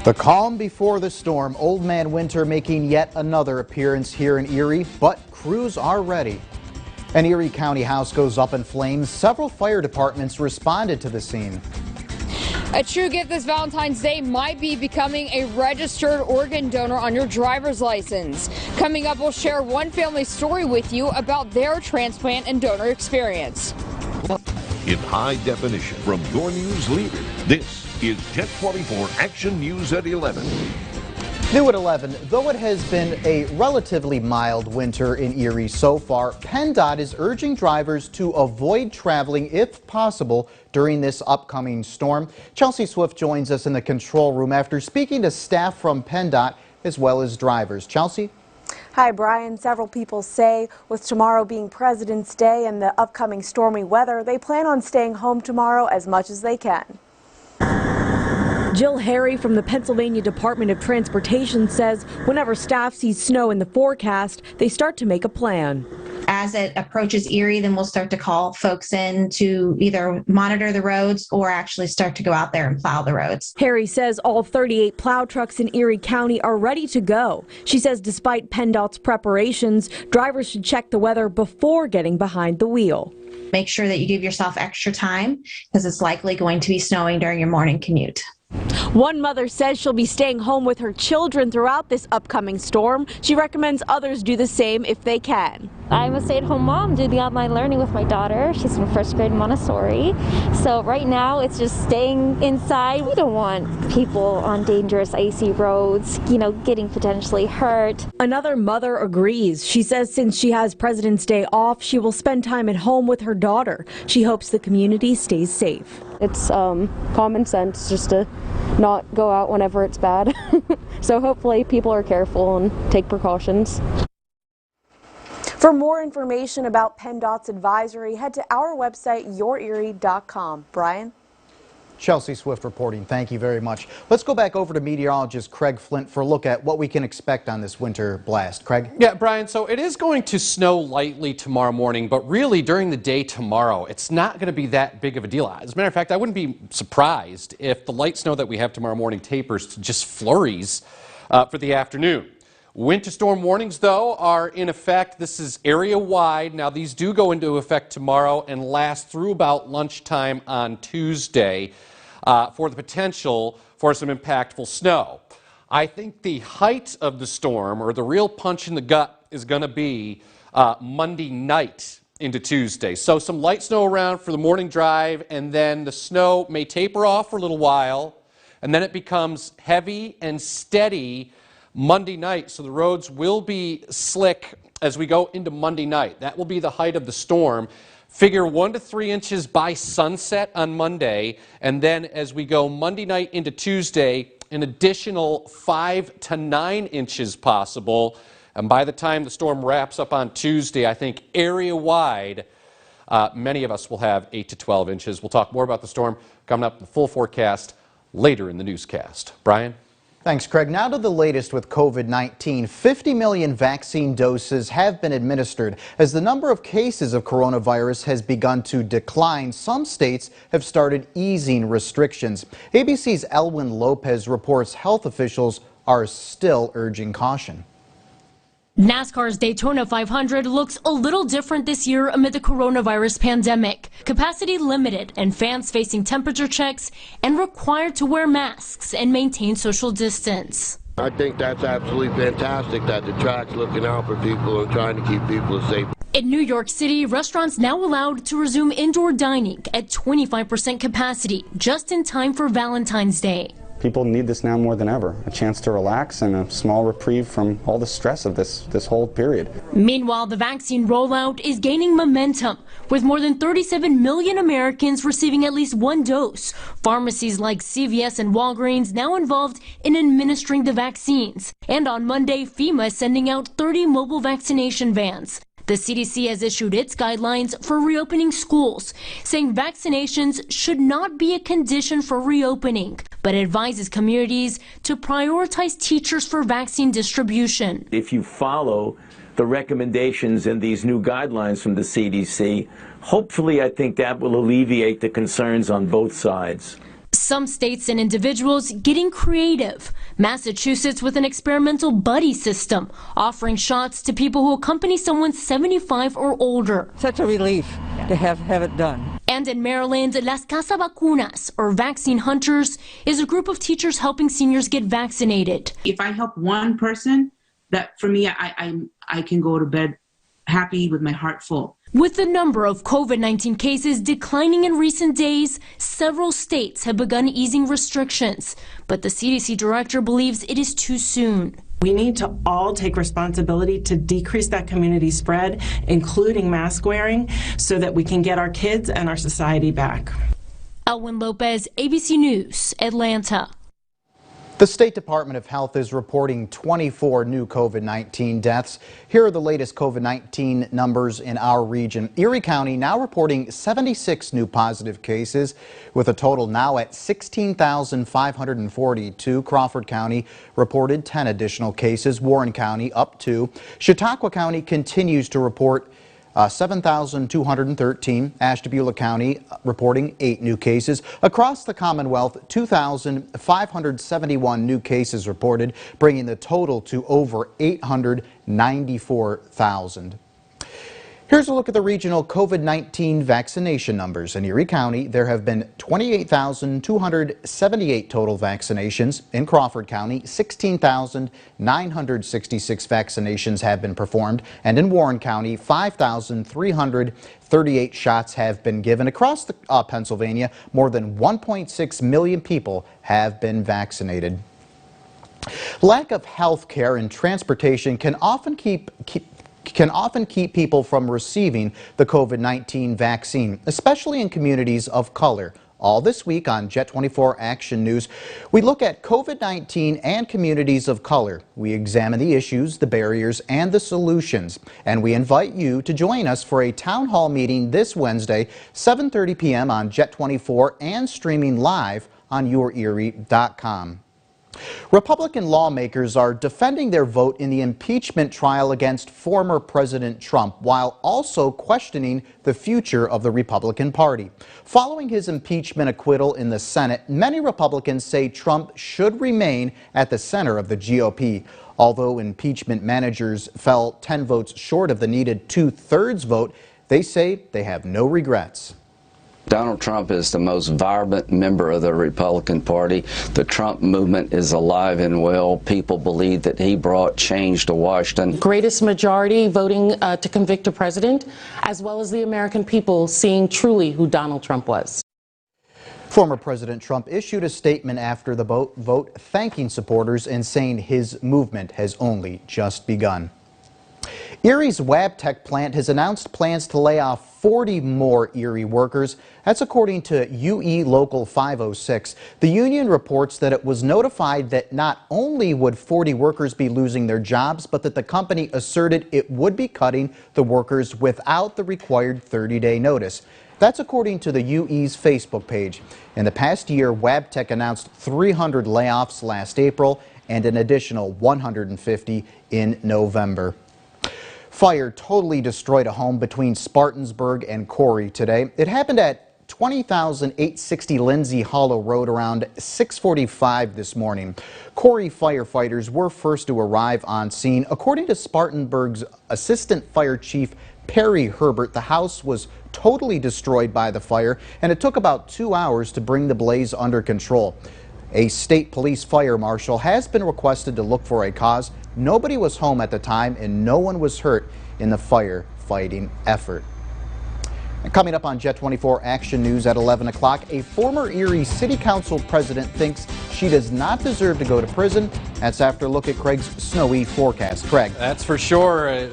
The calm before the storm, Old Man Winter making yet another appearance here in Erie, but crews are ready. An Erie County house goes up in flames. Several fire departments responded to the scene. A true gift this Valentine's Day might be becoming a registered organ donor on your driver's license. Coming up, we'll share one family story with you about their transplant and donor experience. In high definition from your news leader, this is 1024 Action News at 11. New at 11, though it has been a relatively mild winter in Erie so far, PennDOT is urging drivers to avoid traveling if possible during this upcoming storm. Chelsea Swift joins us in the control room after speaking to staff from PennDOT as well as drivers. Chelsea? Hi, Brian. Several people say with tomorrow being President's Day and the upcoming stormy weather, they plan on staying home tomorrow as much as they can. Jill Harry from the Pennsylvania Department of Transportation says whenever staff sees snow in the forecast, they start to make a plan. As it approaches Erie, then we'll start to call folks in to either monitor the roads or actually start to go out there and plow the roads. Harry says all 38 plow trucks in Erie County are ready to go. She says despite PennDOT's preparations, drivers should check the weather before getting behind the wheel. Make sure that you give yourself extra time because it's likely going to be snowing during your morning commute. One mother says she'll be staying home with her children throughout this upcoming storm. She recommends others do the same if they can. I'm a stay-at-home mom doing the online learning with my daughter. She's in first grade Montessori. So right now it's just staying inside. We don't want people on dangerous icy roads, getting potentially hurt. Another mother agrees. She says since she has President's Day off, she will spend time at home with her daughter. She hopes the community stays safe. It's common sense just to not go out whenever it's bad. So hopefully people are careful and take precautions. For more information about PennDOT's advisory, head to our website, yourerie.com. Brian? Chelsea Swift reporting. Thank you very much. Let's go back over to meteorologist Craig Flint for a look at what we can expect on this winter blast. Craig? Yeah, Brian, so it is going to snow lightly tomorrow morning, but really during the day tomorrow, it's not going to be that big of a deal. As a matter of fact, I wouldn't be surprised if the light snow that we have tomorrow morning tapers to just flurries for the afternoon. Winter storm warnings, though, are in effect. This is area-wide. Now, these do go into effect tomorrow and last through about lunchtime on Tuesday for the potential for some impactful snow. I think the height of the storm, or the real punch in the gut, is going to be Monday night into Tuesday. So some light snow around for the morning drive, and then the snow may taper off for a little while, and then it becomes heavy and steady Monday night, so the roads will be slick as we go into Monday night. That will be the height of the storm. Figure 1 to 3 inches by sunset on Monday, and then as we go Monday night into Tuesday, an additional 5 to 9 inches possible. And by the time the storm wraps up on Tuesday, I think area-wide, many of us will have 8 to 12 inches. We'll talk more about the storm coming up in the full forecast later in the newscast. Brian? Thanks, Craig. Now to the latest with COVID-19. 50 million vaccine doses have been administered. As the number of cases of coronavirus has begun to decline, some states have started easing restrictions. ABC's Elwin Lopez reports health officials are still urging caution. NASCAR's Daytona 500 looks a little different this year amid the coronavirus pandemic. Capacity limited and fans facing temperature checks and required to wear masks and maintain social distance. I think that's absolutely fantastic that the track's looking out for people and trying to keep people safe. In New York City, restaurants now allowed to resume indoor dining at 25% capacity, just in time for Valentine's Day. People need this now more than ever, a chance to relax and a small reprieve from all the stress of this whole period. Meanwhile, the vaccine rollout is gaining momentum, with more than 37 million Americans receiving at least one dose. Pharmacies like CVS and Walgreens now involved in administering the vaccines. And on Monday, FEMA is sending out 30 mobile vaccination vans. The CDC has issued its guidelines for reopening schools, saying vaccinations should not be a condition for reopening, but advises communities to prioritize teachers for vaccine distribution. If you follow the recommendations in these new guidelines from the CDC, hopefully I think that will alleviate the concerns on both sides. Some states and individuals getting creative. Massachusetts with an experimental buddy system, offering shots to people who accompany someone 75 or older. Such a relief to have it done. And in Maryland, Las Casa Vacunas, or Vaccine Hunters, is a group of teachers helping seniors get vaccinated. If I help one person, that for me, I can go to bed happy with my heart full. With the number of COVID-19 cases declining in recent days, several states have begun easing restrictions. But the CDC director believes it is too soon. We need to all take responsibility to decrease that community spread, including mask wearing, so that we can get our kids and our society back. Elwin Lopez, ABC News, Atlanta. The State Department of Health is reporting 24 new COVID-19 deaths. Here are the latest COVID-19 numbers in our region. Erie County now reporting 76 new positive cases, with a total now at 16,542. Crawford County reported 10 additional cases. Warren County up 2. Chautauqua County continues to report 7,213. Ashtabula County reporting 8 new cases. Across the Commonwealth, 2,571 new cases reported, bringing the total to over 894,000. Here's a look at the regional COVID-19 vaccination numbers. In Erie County, there have been 28,278 total vaccinations. In Crawford County, 16,966 vaccinations have been performed. And in Warren County, 5,338 shots have been given. Across Pennsylvania, more than 1.6 million people have been vaccinated. Lack of health care and transportation can often keep people from receiving the COVID-19 vaccine, especially in communities of color. All this week on Jet 24 Action News, we look at COVID-19 and communities of color. We examine the issues, the barriers, and the solutions. And we invite you to join us for a town hall meeting this Wednesday, 7:30 p.m. on Jet 24 and streaming live on YourErie.com. Republican lawmakers are defending their vote in the impeachment trial against former President Trump, while also questioning the future of the Republican Party. Following his impeachment acquittal in the Senate, many Republicans say Trump should remain at the center of the GOP. Although impeachment managers fell 10 votes short of the needed 2/3 vote, they say they have no regrets. Donald Trump is the most vibrant member of the Republican Party. The Trump movement is alive and well. People believe that he brought change to Washington. Greatest majority voting to convict a president, as well as the American people seeing truly who Donald Trump was. Former President Trump issued a statement after the vote thanking supporters and saying his movement has only just begun. Erie's Wabtec plant has announced plans to lay off 40 more Erie workers. That's according to UE Local 506. The union reports that it was notified that not only would 40 workers be losing their jobs, but that the company asserted it would be cutting the workers without the required 30-day notice. That's according to the UE's Facebook page. In the past year, Wabtec announced 300 layoffs last April and an additional 150 in November. Fire totally destroyed a home between Spartansburg and Corey today. It happened at 20,860 Lindsay Hollow Road around 6:45 this morning. Corey firefighters were first to arrive on scene. According to Spartanburg's Assistant Fire Chief Perry Herbert, the house was totally destroyed by the fire, and it took about 2 hours to bring the blaze under control. A state police fire marshal has been requested to look for a cause. Nobody was home at the time and no one was hurt in the firefighting effort. And coming up on Jet 24 Action News at 11 o'clock, a former Erie City Council president thinks she does not deserve to go to prison. That's after a look at Craig's snowy forecast. Craig. That's for sure.